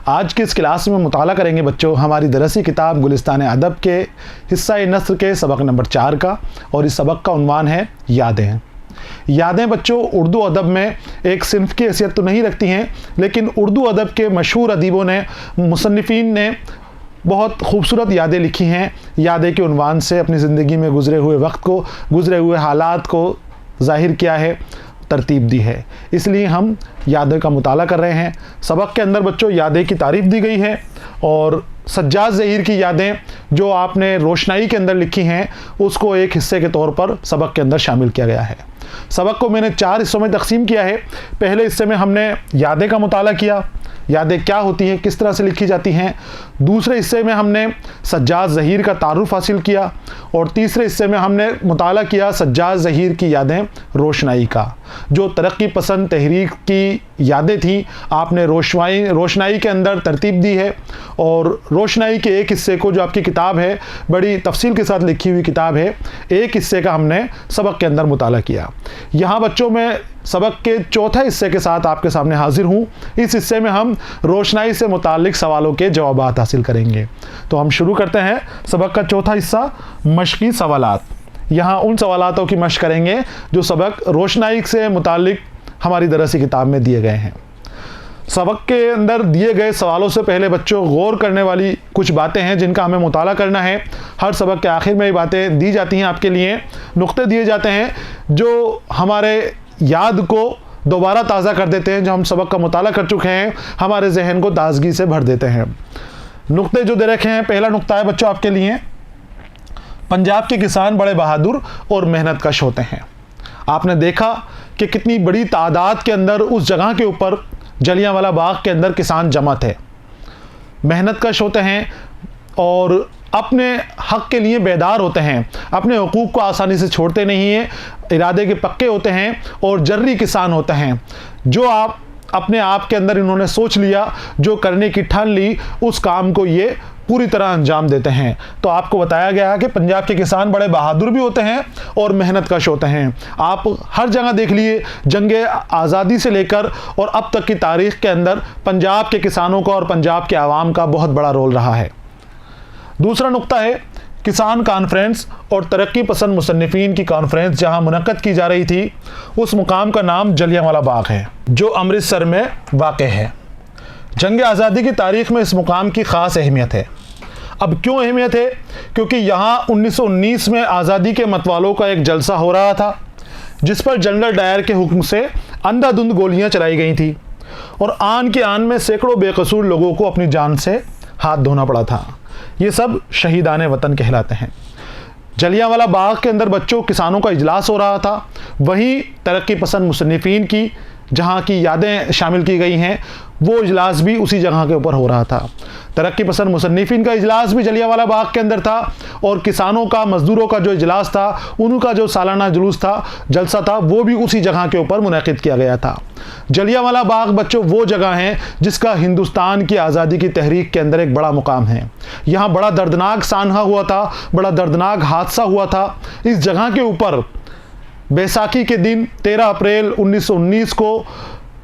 आज की इस क्लास में मुताला करेंगे बच्चों हमारी दरसी किताब गुलिस्तान अदब के हिस्सा नस्र के सबक नंबर 4 का, और इस सबक का उन्वान है यादें। यादें बच्चों उर्दू अदब में एक सिन्फ की हैसियत तो नहीं रखती हैं, लेकिन उर्दू अदब के मशहूर अदीबों ने, मुसन्निफ़ीन ने बहुत खूबसूरत यादें लिखी हैं। यादें के उन्वान से अपनी ज़िंदगी में गुज़रे हुए वक्त को, गुज़रे हुए हालात को ज़ाहिर किया है, तरतीब दी है। इसलिए हम यादें का मुताला कर रहे हैं। सबक के अंदर बच्चों यादें की तारीफ़ दी गई है, और सज्जाद ज़हीर की यादें जो आपने रोशनाई के अंदर लिखी हैं उसको एक हिस्से के तौर पर सबक के अंदर शामिल किया गया है। सबक को मैंने 4 हिस्सों में तकसीम किया है। पहले हिस्से में हमने यादें का मुताला किया, यादें क्या होती हैं, किस तरह से लिखी जाती हैं। दूसरे हिस्से में हमने सज्जाद ज़हीर का तारुफ हासिल किया, और तीसरे हिस्से में हमने मुताला किया सज्जाद ज़हीर की यादें रोशनाई का। जो तरक्की पसंद तहरीक की यादें थी आपने रोशनाई के अंदर तरतीब दी है, और रोशनाई के एक हिस्से को, जो आपकी किताब है बड़ी तफसील के साथ लिखी हुई किताब है, एक हिस्से का हमने सबक के अंदर मुताला किया। यहाँ बच्चों में सबक के चौथे हिस्से के साथ आपके सामने हाजिर हूँ। इस हिस्से में हम रोशनाई से मुताल्लिक सवालों के जवाबात हासिल करेंगे। तो हम शुरू करते हैं सबक का चौथा हिस्सा, मश्की सवालात। यहाँ उन सवालातों की मश्क करेंगे जो सबक रोशनाई से मुताल्लिक हमारी दरसी किताब में दिए गए हैं। सबक के अंदर दिए गए सवालों से पहले बच्चों गौर करने वाली कुछ बातें हैं जिनका हमें मुताला करना है। हर सबक के आखिर में ये बातें दी जाती हैं, आपके लिए नुक्ते दिए जाते हैं जो हमारे याद को दोबारा ताज़ा कर देते हैं। जो हम सबक का मुताला कर चुके हैं हमारे जहन को ताजगी से भर देते हैं। नुक्ते जो दे रखे हैं, पहला नुक्ता है बच्चों आपके लिए, पंजाब के किसान बड़े बहादुर और मेहनत कश होते हैं। आपने देखा कि कितनी बड़ी तादाद के अंदर उस जगह के ऊपर जलियांवाला बाग के अंदर किसान जमा थे, मेहनत कश होते हैं और अपने हक़ के लिए बेदार होते हैं, अपने हुकूक को आसानी से छोड़ते नहीं हैं, इरादे के पक्के होते हैं और जर्री किसान होते हैं। जो आप अपने आप के अंदर इन्होंने सोच लिया, जो करने की ठान ली, उस काम को ये पूरी तरह अंजाम देते हैं। तो आपको बताया गया है कि पंजाब के किसान बड़े बहादुर भी होते हैं और मेहनत कश होते हैं। आप हर जगह देख लिए, जंगे आज़ादी से लेकर और अब तक की तारीख़ के अंदर पंजाब के किसानों का और पंजाब के आवाम का बहुत बड़ा रोल रहा है। दूसरा नुक्ता है किसान कॉन्फ्रेंस और तरक्की पसंद मुसन्निफ़ीन की कॉन्फ्रेंस जहां मुनक़्क़द की जा रही थी, उस मुकाम का नाम जलियांवाला बाग है जो अमृतसर में वाक़ है। जंग आज़ादी की तारीख़ में इस मुकाम की ख़ास अहमियत है। अब क्यों अहमियत है? क्योंकि यहाँ 1919 में आज़ादी के मतवालों का एक जलसा हो रहा था जिस पर जनरल डायर के हुक्म से अंधाधुंध गोलियाँ चलाई गई थी, और आन के आन में सैकड़ों बेकसूर लोगों को अपनी जान से हाथ धोना पड़ा था। ये सब शहीदाने वतन कहलाते हैं। जलियांवाला बाग के अंदर बच्चों किसानों का इजलास हो रहा था, वहीं तरक्की पसंद मुसन्निफ़ीन की जहाँ की यादें शामिल की गई हैं वो इजलास भी उसी जगह के ऊपर हो रहा था। तरक्की पसंद मुसन्निफ़ीन का इजलास भी जलियांवाला बाग के अंदर था, और किसानों का, मज़दूरों का जो इजलास था, उनका जो सालाना जुलूस था, जलसा था, वो भी उसी जगह के ऊपर मुनक़्क़िद किया गया था। जलियांवाला बाग बच्चों वो जगह है जिसका हिंदुस्तान की आज़ादी की तहरीक के अंदर एक बड़ा मुकाम है। यहाँ बड़ा दर्दनाक सानहा हुआ था, बड़ा दर्दनाक हादसा हुआ था। इस जगह के ऊपर बैसाखी के दिन 13 अप्रैल 1919 को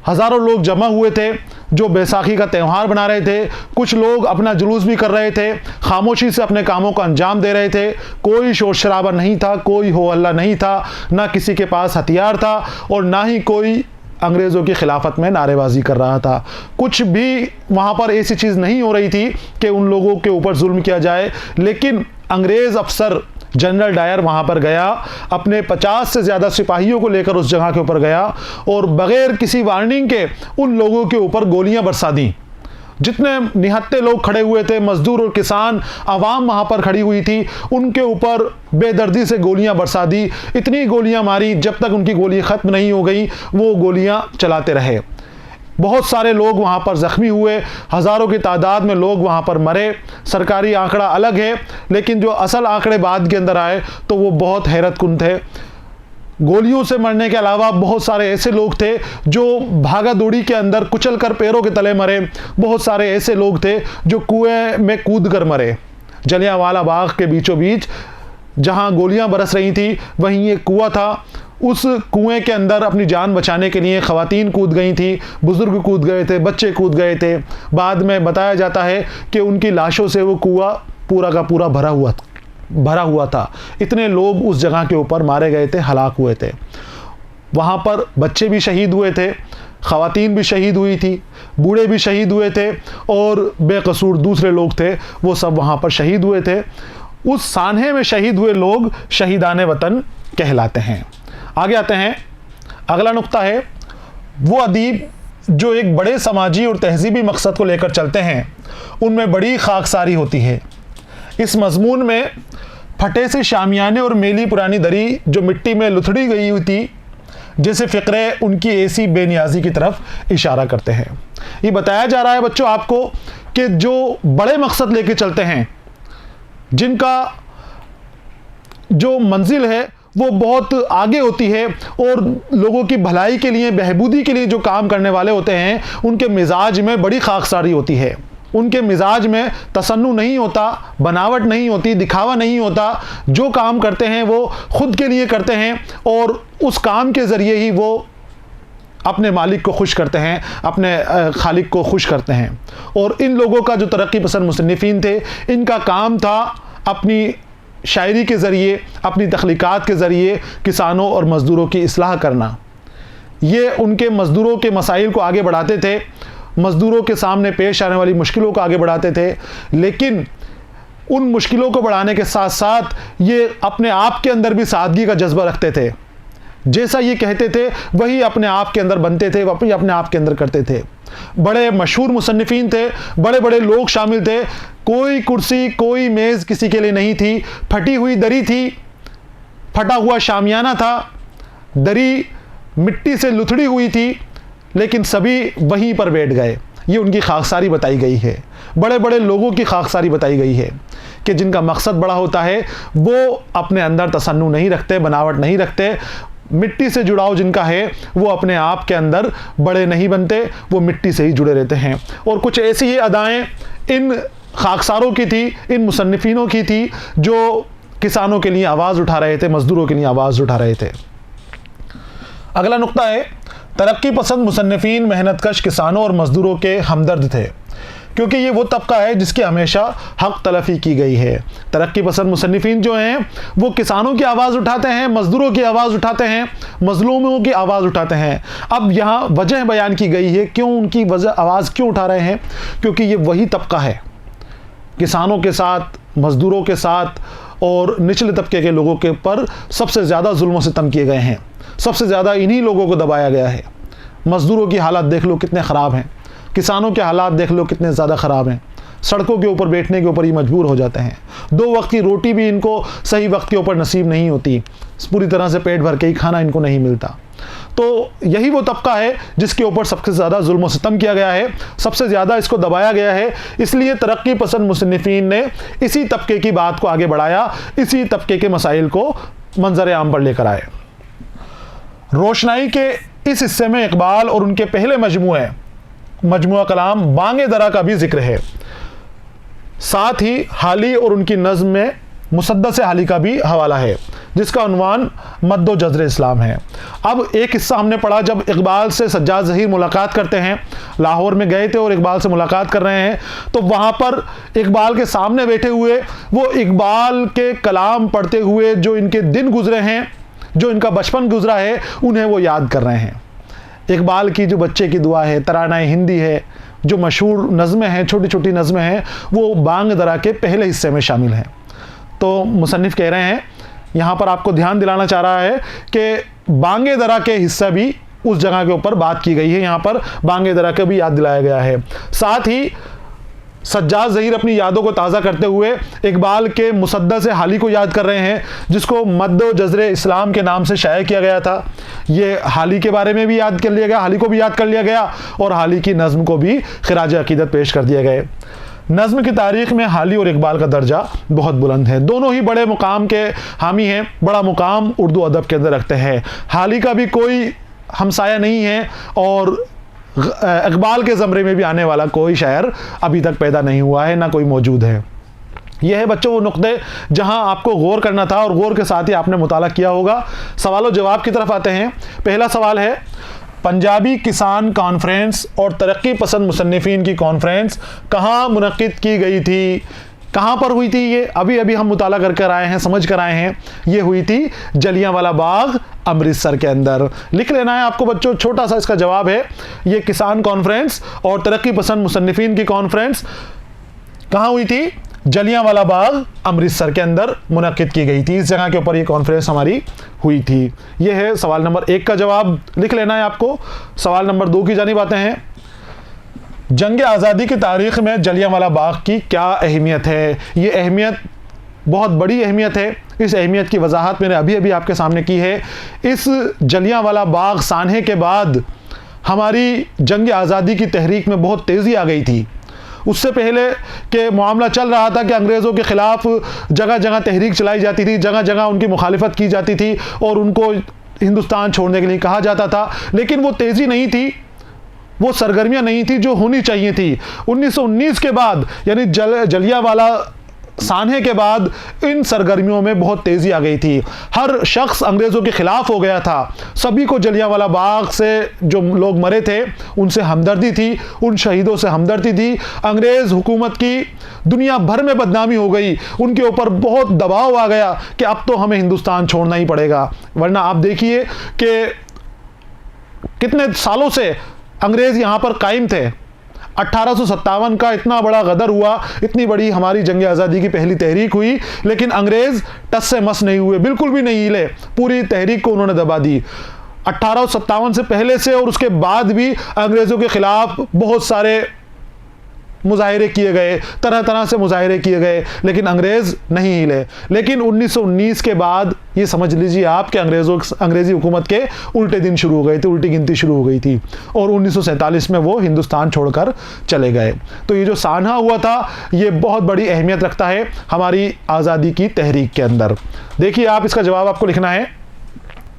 हज़ारों लोग जमा हुए थे जो बैसाखी का त्यौहार बना रहे थे। कुछ लोग अपना जुलूस भी कर रहे थे, खामोशी से अपने कामों को अंजाम दे रहे थे। कोई शोर शराबा नहीं था, कोई हो हल्ला नहीं था, ना किसी के पास हथियार था और ना ही कोई अंग्रेज़ों की खिलाफत में नारेबाजी कर रहा था। कुछ भी वहाँ पर ऐसी चीज़ नहीं हो रही थी कि उन लोगों के ऊपर जुल्म किया जाए। लेकिन अंग्रेज़ अफसर जनरल डायर वहाँ पर गया, अपने 50 से ज़्यादा सिपाहियों को लेकर उस जगह के ऊपर गया और बग़ैर किसी वार्निंग के उन लोगों के ऊपर गोलियां बरसा दी। जितने निहत्ते लोग खड़े हुए थे, मज़दूर और किसान, आवाम वहाँ पर खड़ी हुई थी, उनके ऊपर बेदर्दी से गोलियां बरसा दी। इतनी गोलियां मारी जब तक उनकी गोली ख़त्म नहीं हो गई, वो गोलियां चलाते रहे। बहुत सारे लोग वहाँ पर ज़ख्मी हुए, हज़ारों की तादाद में लोग वहाँ पर मरे। सरकारी आंकड़ा अलग है, लेकिन जो असल आंकड़े बाद के अंदर आए तो वो बहुत हैरत कुन थे। गोलियों से मरने के अलावा बहुत सारे ऐसे लोग थे जो भागा दौड़ी के अंदर कुचल कर पैरों के तले मरे। बहुत सारे ऐसे लोग थे जो कुएं में कूद कर मरे। जलियांवाला बाग के बीचों बीच जहाँ गोलियाँ बरस रही थी वहीं एक कुआं था, उस कुएं के अंदर अपनी जान बचाने के लिए ख़वातीन कूद गई थी, बुज़ुर्ग कूद गए थे, बच्चे कूद गए थे। बाद में बताया जाता है कि उनकी लाशों से वो कुआं पूरा का पूरा भरा हुआ था। इतने लोग उस जगह के ऊपर मारे गए थे, हलाक हुए थे। वहाँ पर बच्चे भी शहीद हुए थे, ख़वातीन भी शहीद हुई थी, बूढ़े भी शहीद हुए थे और बेकसूर दूसरे लोग थे वो सब वहाँ पर शहीद हुए थे। उस सान्हे में शहीद हुए लोग शहीदाने वतन कहलाते हैं। आगे आते हैं, अगला नुक्ता है वो अदीब जो एक बड़े समाजी और तहजीबी मकसद को लेकर चलते हैं, उनमें बड़ी खाकसारी होती है। इस मजमून में फटे से शामियाने और मेली पुरानी दरी जो मिट्टी में लुथड़ी गई हुई थी जैसे फ़िक्रे उनकी ऐसी बेनियाजी की तरफ इशारा करते हैं। ये बताया जा रहा है बच्चों आपको कि जो बड़े मकसद लेके चलते हैं, जिनका जो मंजिल है वो बहुत आगे होती है और लोगों की भलाई के लिए, बहबूदी के लिए जो काम करने वाले होते हैं, उनके मिजाज में बड़ी खाकसारी होती है। उनके मिजाज में तसन्नु नहीं होता, बनावट नहीं होती, दिखावा नहीं होता। जो काम करते हैं वो खुद के लिए करते हैं और उस काम के ज़रिए ही वो अपने मालिक को खुश करते हैं, अपने खालिक को खुश करते हैं। और इन लोगों का जो तरक्की पसंद मुसन्निफ़ीन थे, इनका काम था अपनी शायरी के ज़रिए, अपनी तख्लीक़ात के ज़रिए किसानों और मज़दूरों की इस्लाह करना। ये उनके मज़दूरों के मसाइल को आगे बढ़ाते थे, मज़दूरों के सामने पेश आने वाली मुश्किलों को आगे बढ़ाते थे, लेकिन उन मुश्किलों को बढ़ाने के साथ साथ ये अपने आप के अंदर भी सादगी का जज्बा रखते थे। जैसा ये कहते थे वही अपने आप के अंदर बनते थे, वही अपने आप के अंदर करते थे। बड़े मशहूर मुसन्निफ़ीन थे, बड़े बड़े लोग शामिल थे। कोई कुर्सी, कोई मेज़ किसी के लिए नहीं थी। फटी हुई दरी थी, फटा हुआ शामियाना था, दरी मिट्टी से लुथड़ी हुई थी, लेकिन सभी वहीं पर बैठ गए। ये उनकी खाकसारी बताई गई है। बड़े बड़े लोगों की खाकसारी बताई गई है कि जिनका मकसद बड़ा होता है वो अपने अंदर तसन्नु नहीं रखते, बनावट नहीं रखते। मिट्टी से जुड़ाव जिनका है वो अपने आप के अंदर बड़े नहीं बनते, वो मिट्टी से ही जुड़े रहते हैं। और कुछ ऐसी ही अदाएँ इन खाकसारों की थी, इन मुसन्निफ़ीनों की थी जो किसानों के लिए आवाज़ उठा रहे थे, मज़दूरों के लिए आवाज़ उठा रहे थे। अगला नुक्ता है, तरक्की पसंद मुसन्निफ़ीन मेहनतकश किसानों और मज़दूरों के हमदर्द थे, क्योंकि ये वो तबका है जिसकी हमेशा हक तलफ़ी की गई है। तरक्की पसंद मुसन्निफ़ीन जो हैं वो किसानों की आवाज़ उठाते हैं, मज़दूरों की आवाज़ उठाते हैं, मज़लूमों की आवाज़ उठाते हैं। अब यहाँ वजह बयान की गई है, क्यों उनकी आवाज़ क्यों उठा रहे हैं, क्योंकि ये वही तबका है किसानों के साथ, मज़दूरों के साथ और निचले तबके के लोगों के ऊपर सबसे ज़्यादा जुल्म सितम किए गए हैं। सबसे ज़्यादा इन्हीं लोगों को दबाया गया है। मज़दूरों की हालात देख लो कितने ख़राब हैं, किसानों के हालात देख लो कितने ज़्यादा ख़राब हैं। सड़कों के ऊपर बैठने के ऊपर ये मजबूर हो जाते हैं। 2 वक्त की रोटी भी इनको सही वक्त के ऊपर नसीब नहीं होती, पूरी तरह से पेट भर के ही खाना इनको नहीं मिलता। तो यही वो तबका है जिसके ऊपर सबसे ज़्यादा जुल्म और सितम किया गया है, सबसे ज़्यादा इसको दबाया गया है। इसलिए तरक्की पसंद मुसन्निफ़ीन ने इसी तबके की बात को आगे बढ़ाया, इसी तबके के मसाइल को मंजर आम पर लेकर आए। रोशनाई के इस हिस्से में इकबाल और उनके पहले मजमुआ कलाम बांगे दरा का भी जिक्र है। साथ ही हाली और उनकी नज़्म में मुसद्दस हाली का भी हवाला है, जिसका उन्वान मद्दो जज़्र इस्लाम है। अब एक हिस्सा हमने पढ़ा जब इकबाल से सज्जाद ज़हीर मुलाकात करते हैं, लाहौर में गए थे और इकबाल से मुलाकात कर रहे हैं, तो वहाँ पर इकबाल के सामने बैठे हुए वो इकबाल के कलाम पढ़ते हुए जो इनके दिन गुजरे हैं, जो इनका बचपन गुजरा है, उन्हें वो याद कर रहे हैं। इकबाल की जो बच्चे की दुआ है, तराना हिंदी है, जो मशहूर नज़में हैं, छोटी छोटी नज़में हैं, वो बांग दरा के पहले हिस्से में शामिल हैं। तो मुसन्निफ़ कह रहे हैं, यहाँ पर आपको ध्यान दिलाना चाह रहा है कि बांगे दरा के हिस्सा भी उस जगह के ऊपर बात की गई है, यहाँ पर बांगे दरा का भी याद दिलाया गया है। साथ ही सज्जाद ज़हीर अपनी यादों को ताज़ा करते हुए इकबाल के मुसद्दस हाली को याद कर रहे हैं, जिसको मद्दो जज़्र इस्लाम के नाम से शाया किया गया था। ये हाली के बारे में भी याद कर लिया गया, हाली को भी याद कर लिया गया और हाली की नज़्म को भी खिराज अक़ीदत पेश कर दिया गया। नज़्म की तारीख़ में हाली और इकबाल का दर्जा बहुत बुलंद है। दोनों ही बड़े मुकाम के हामी हैं, बड़ा मुकाम उर्दू अदब के अंदर रखते हैं। हाली का भी कोई हमसाया नहीं है और इकबाल के ज़मरे में भी आने वाला कोई शायर अभी तक पैदा नहीं हुआ है, ना कोई मौजूद है। यह है बच्चों वो नुक्ते जहां आपको गौर करना था और गौर के साथ ही आपने मुताला किया होगा। सवालों जवाब की तरफ आते हैं। पहला सवाल है, पंजाबी किसान कॉन्फ्रेंस और तरक्की पसंद मुसन्निफीन की कॉन्फ्रेंस कहाँ मुनक्किद की गई थी? कहाँ पर हुई थी? ये अभी अभी हम मुताला कर आए हैं, समझ कर आए हैं। ये हुई थी जलियांवाला बाग, अमृतसर के अंदर। लिख लेना है आपको बच्चों, छोटा सा इसका जवाब है। ये किसान कॉन्फ्रेंस और तरक्की पसंद मुसन्निफीन की कॉन्फ्रेंस कहाँ हुई थी? जलियांवाला बाग, अमृतसर के अंदर मुनक्किद की गई थी। इस जगह के ऊपर ये कॉन्फ्रेंस हमारी हुई थी। ये है सवाल नंबर 1 का जवाब, लिख लेना है आपको। सवाल नंबर 2 की जानिब आते हैं। जंग आज़ादी की तारीख़ में जलियांवाला बाग की क्या अहमियत है? ये अहमियत बहुत बड़ी अहमियत है। इस अहमियत की वजाहत मैंने अभी अभी आपके सामने की है। इस जलियांवाला बाग सानहे के बाद हमारी जंग आज़ादी की तहरीक में बहुत तेज़ी आ गई थी। उससे पहले के मामला चल रहा था कि अंग्रेज़ों के ख़िलाफ़ जगह जगह तहरीक चलाई जाती थी, जगह जगह उनकी मुखालिफत की जाती थी और उनको हिंदुस्तान छोड़ने के लिए कहा जाता था, लेकिन वो तेज़ी नहीं थी, वो सरगर्मियां नहीं थी जो होनी चाहिए थी। 1919 के बाद यानी जलियांवाला सानहे के बाद इन सरगर्मियों में बहुत तेज़ी आ गई थी। हर शख्स अंग्रेज़ों के ख़िलाफ़ हो गया था। सभी को जलियांवाला बाग से जो लोग मरे थे उनसे हमदर्दी थी, उन शहीदों से हमदर्दी थी। अंग्रेज़ हुकूमत की दुनिया भर में बदनामी हो गई, उनके ऊपर बहुत दबाव आ गया कि अब तो हमें हिंदुस्तान छोड़ना ही पड़ेगा। वरना आप देखिए कि कितने सालों से अंग्रेज़ यहाँ पर कायम थे। 1857 का इतना बड़ा गदर हुआ, इतनी बड़ी हमारी जंग आज़ादी की पहली तहरीक हुई, लेकिन अंग्रेज़ टस से मस नहीं हुए, बिल्कुल भी नहीं हिले। पूरी तहरीक को उन्होंने दबा दी। 1857 से पहले से और उसके बाद भी अंग्रेज़ों के ख़िलाफ़ बहुत सारे मुजाहिरे किए गए, तरह तरह से मुजाहिरे किए गए, लेकिन अंग्रेज़ नहीं हिले। लेकिन 1919 के बाद ये समझ लीजिए आप कि अंग्रेज़ी हुकूमत के उल्टे दिन शुरू हो गए थे, उल्टी गिनती शुरू हो गई थी और 1947 में वो हिंदुस्तान छोड़कर चले गए। तो ये जो सानहा हुआ था ये बहुत बड़ी अहमियत रखता है हमारी आज़ादी की तहरीक के अंदर। देखिए आप इसका जवाब आपको लिखना है।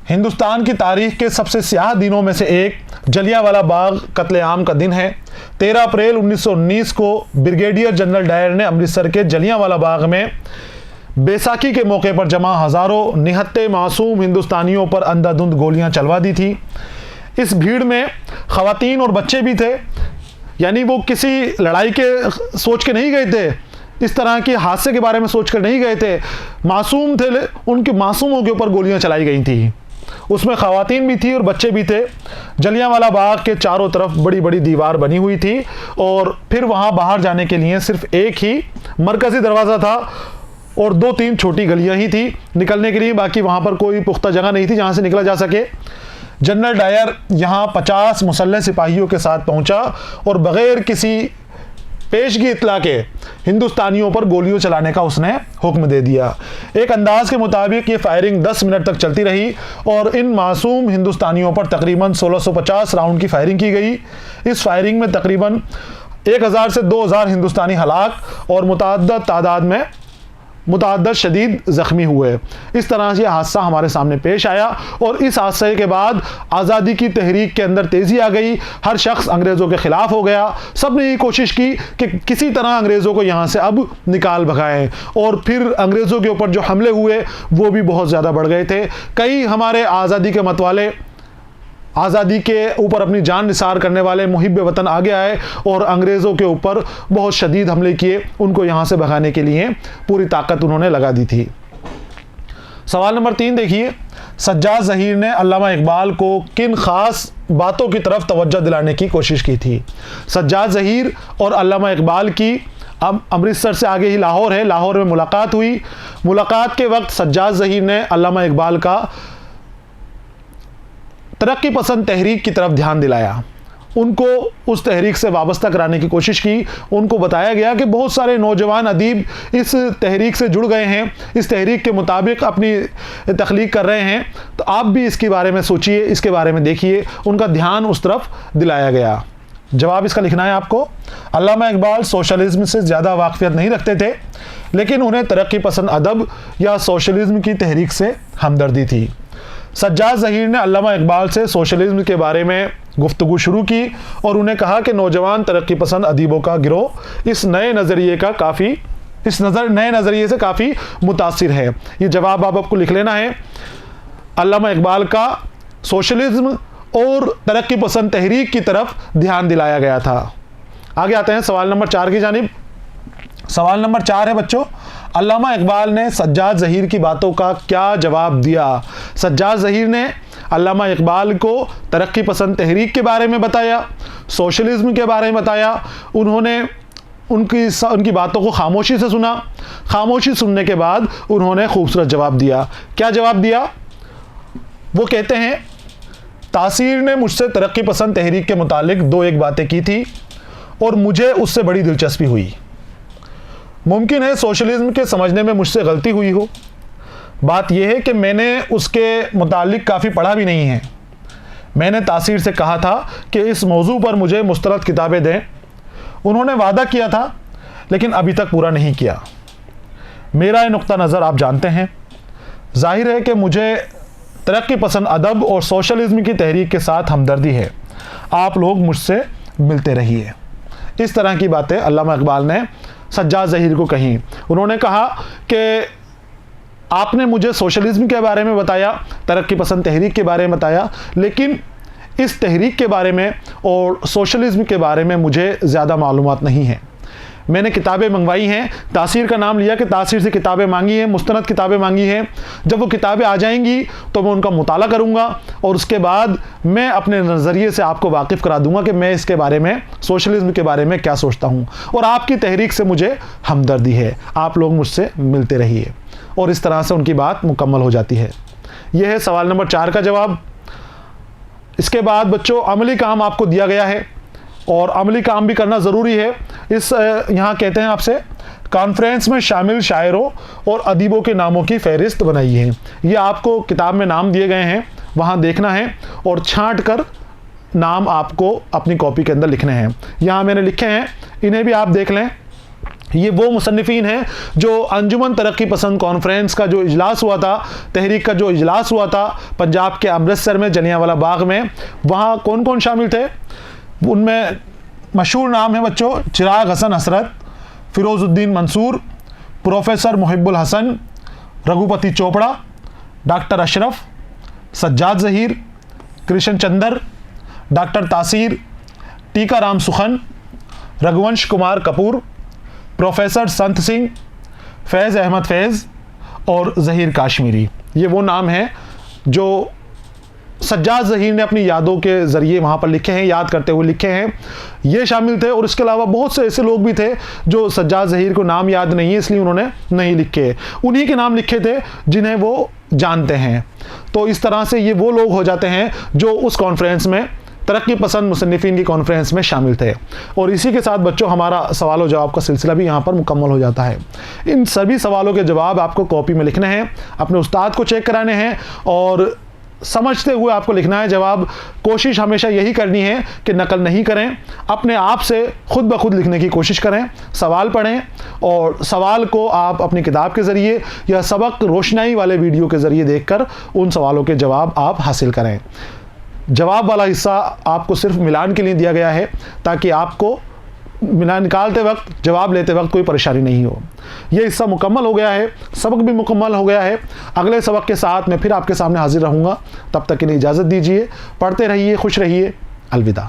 हिंदुस्तान की तारीख के सबसे स्याह दिनों में से एक जलियांवाला बाग कत्लेआम का दिन है। 13 अप्रैल 1919 को ब्रिगेडियर जनरल डायर ने अमृतसर के जलियांवाला बाग में बैसाखी के मौके पर जमा हज़ारों निहत्ते मासूम हिंदुस्तानियों पर अंधाधुंध गोलियां चलवा दी थी। इस भीड़ में ख़वातीन और बच्चे भी थे, यानी वो किसी लड़ाई के सोच के नहीं गए थे, इस तरह के हादसे के बारे में सोच कर नहीं गए थे। मासूम थे, उनके मासूमों के ऊपर गोलियां चलाई गई थी। उसमें ख़वातीन भी थी और बच्चे भी थे। जलियांवाला बाग के चारों तरफ बड़ी बड़ी दीवार बनी हुई थी और फिर वहाँ बाहर जाने के लिए सिर्फ एक ही मरकज़ी दरवाज़ा था और 2-3 छोटी गलियाँ ही थी निकलने के लिए। बाकी वहाँ पर कोई पुख्ता जगह नहीं थी जहाँ से निकला जा सके। जनरल डायर यहाँ 50 मुसल्लह सिपाहियों के साथ पहुँचा और बग़ैर किसी पेशगी इत्तला के हिंदुस्तानियों पर गोलियों चलाने का उसने हुक्म दे दिया। एक अंदाज के मुताबिक ये फायरिंग 10 मिनट तक चलती रही और इन मासूम हिंदुस्तानियों पर तकरीबन 1650 राउंड की फायरिंग की गई। इस फायरिंग में तकरीबन 1000 से 2000 हिंदुस्तानी हलाक और मुतअद्दिद तादाद में मुतअद्दिद शदीद ज़ख्मी हुए। इस तरह से हादसा हमारे सामने पेश आया और इस हादसे के बाद आज़ादी की तहरीक के अंदर तेज़ी आ गई। हर शख्स अंग्रेज़ों के ख़िलाफ़ हो गया। सब ने ये कोशिश की कि किसी तरह अंग्रेज़ों को यहाँ से अब निकाल भगाएं और फिर अंग्रेज़ों के ऊपर जो हमले हुए वो भी बहुत ज़्यादा बढ़ गए थे। कई हमारे आज़ादी के मतवाले, आज़ादी के ऊपर अपनी जान निसार करने वाले मुहिब वतन आगे आए और अंग्रेज़ों के ऊपर बहुत शदीद हमले किए। उनको यहाँ से भगाने के लिए पूरी ताकत उन्होंने लगा दी थी। सवाल नंबर 3 देखिए, सज्जाद ज़हीर ने अल्लामा इकबाल को किन ख़ास बातों की तरफ तवज्जो दिलाने की कोशिश की थी? सज्जाद ज़हीर और अल्लामा इकबाल की अब अमृतसर से आगे ही लाहौर है, लाहौर में मुलाकात हुई। मुलाकात के वक्त सज्जाद ज़हीर ने अल्लामा इकबाल का तरक्की पसंद तहरीक की तरफ ध्यान दिलाया, उनको उस तहरीक से वाबस्ता कराने की कोशिश की। उनको बताया गया कि बहुत सारे नौजवान अदीब इस तहरीक से जुड़ गए हैं, इस तहरीक के मुताबिक अपनी तख्लीक कर रहे हैं, तो आप भी इसके बारे में सोचिए, इसके बारे में देखिए। उनका ध्यान उस तरफ दिलाया गया। जवाब इसका लिखना है आपको। अल्लामा इकबाल सोशलिज्म से ज़्यादा वाक़फ़ियत नहीं रखते थे, लेकिन उन्हें तरक्की पसंद अदब या सोशलिज्म की तहरीक से हमदर्दी थी। सज्जाद ज़हीर ने अल्लामा इकबाल से सोशलिज्म के बारे में गुफ्तगू शुरू की और उन्हें कहा कि नौजवान तरक्की पसंद अदीबों का गिरोह इस नए नज़रिए का काफ़ी इस नए नज़रिए से काफ़ी मुतासिर है। ये जवाब आपको लिख लेना है। अल्लामा इकबाल का सोशलिज्म और तरक्की पसंद तहरीक की तरफ ध्यान दिलाया गया था। आगे आते हैं सवाल नंबर 4 की जानिब। सवाल नंबर 4 है बच्चों, अल्लामा इकबाल ने सज्जाद ज़हीर की बातों का क्या जवाब दिया। सज्जाद ज़हीर ने अल्लामा इकबाल को तरक्की पसंद तहरीक के बारे में बताया, सोशलिज्म के बारे में बताया। उन्होंने उनकी बातों को खामोशी से सुना। खामोशी सुनने के बाद उन्होंने खूबसूरत जवाब दिया। क्या जवाब दिया? वो कहते हैं, तासीर ने मुझसे तरक्की पसंद तहरीक के मुतालिक 2-1 बातें की थी और मुझे उससे बड़ी दिलचस्पी हुई। मुमकिन है सोशलिज्म के समझने में मुझसे गलती हुई हो। बात यह है कि मैंने उसके मुतालिक काफ़ी पढ़ा भी नहीं है। मैंने तासीर से कहा था कि इस मौजू पर मुझे मुस्तरद किताबें दें। उन्होंने वादा किया था लेकिन अभी तक पूरा नहीं किया। मेरा ये नुक्ता नज़र आप जानते हैं। जाहिर है कि मुझे तरक्की पसंद अदब और सोशलिज्म की तहरीक के साथ हमदर्दी है। आप लोग मुझसे मिलते रहिए। इस तरह की बातें अल्लामा इकबाल ने सज्जाद ज़हीर को कही। उन्होंने कहा कि आपने मुझे सोशलिज्म के बारे में बताया, तरक्की पसंद तहरीक के बारे में बताया, लेकिन इस तहरीक के बारे में और सोशलिज्म के बारे में मुझे ज़्यादा मालूमात नहीं है। मैंने किताबें मंगवाई हैं, तासीर का नाम लिया कि तासीर से किताबें मांगी हैं, मुस्तनद किताबें मांगी हैं। जब वो किताबें आ जाएंगी तो मैं उनका मुताला करूँगा और उसके बाद मैं अपने नज़रिए से आपको वाकिफ़ करा दूँगा कि मैं इसके बारे में, सोशलिज्म के बारे में क्या सोचता हूँ। और आपकी तहरीक से मुझे हमदर्दी है, आप लोग मुझसे मिलते रहिए। और इस तरह से उनकी बात मुकम्मल हो जाती है। यह है सवाल नंबर 4 का जवाब। इसके बाद बच्चों अमली काम आपको दिया गया है और अमली काम भी करना ज़रूरी है। यहाँ कहते हैं आपसे, कॉन्फ्रेंस में शामिल शायरों और अदीबों के नामों की फहरिस्त बनाई है। ये आपको किताब में नाम दिए गए हैं, वहाँ देखना है और छांट कर नाम आपको अपनी कॉपी के अंदर लिखने हैं। यहाँ मैंने लिखे हैं, इन्हें भी आप देख लें। ये वो मुसन्निफ़ीन हैं जो अंजुमन तरक्की पसंद कॉन्फ्रेंस का जो इजलास हुआ था, तहरीक का जो इजलास हुआ था पंजाब के अमृतसर में जलियांवाला बाग में, वहाँ कौन कौन शामिल थे। उनमें मशहूर नाम है बच्चों, Chiragh Hasan Hasrat, Firozuddin Mansoor, professor Muhibbul Hasan, Raghupati Chopra, doctor Ashraf, Sajjad Zaheer, Krishan Chander, doctor Taseer, Tikaram सुखन, रघुवंश कुमार कपूर, प्रोफेसर संत सिंह, फैज़ अहमद फैज़ और ज़हीर काश्मीरी। ये वो नाम हैं जो सज्जाद ज़हीर ने अपनी यादों के ज़रिए वहाँ पर लिखे हैं, याद करते हुए लिखे हैं। ये शामिल थे और इसके अलावा बहुत से ऐसे लोग भी थे जो सज्जाद ज़हीर को नाम याद नहीं है, इसलिए उन्होंने नहीं लिखे। उन्हीं के नाम लिखे थे जिन्हें वो जानते हैं। तो इस तरह से ये वो लोग हो जाते हैं जो उस कॉन्फ्रेंस में, तरक्की पसंद मुसन्निफ़ीन की कॉन्फ्रेंस में शामिल थे। और इसी के साथ बच्चों हमारा सवाल और जवाब का सिलसिला भी यहाँ पर मुकम्मल हो जाता है। इन सभी सवालों के जवाब आपको कॉपी में लिखने हैं, अपने उस्ताद को चेक कराने हैं और समझते हुए आपको लिखना है जवाब। कोशिश हमेशा यही करनी है कि नकल नहीं करें, अपने आप से खुद ब खुद लिखने की कोशिश करें। सवाल पढ़ें और सवाल को आप अपनी किताब के ज़रिए या सबक रोशनाई वाले वीडियो के ज़रिए देखकर उन सवालों के जवाब आप हासिल करें। जवाब वाला हिस्सा आपको सिर्फ मिलान के लिए दिया गया है ताकि आपको मिलान निकालते वक्त, जवाब लेते वक्त कोई परेशानी नहीं हो। यह हिस्सा मुकम्मल हो गया है, सबक भी मुकम्मल हो गया है। अगले सबक के साथ मैं फिर आपके सामने हाजिर रहूँगा। तब तक के लिए इजाज़त दीजिए। पढ़ते रहिए, खुश रहिए। अलविदा।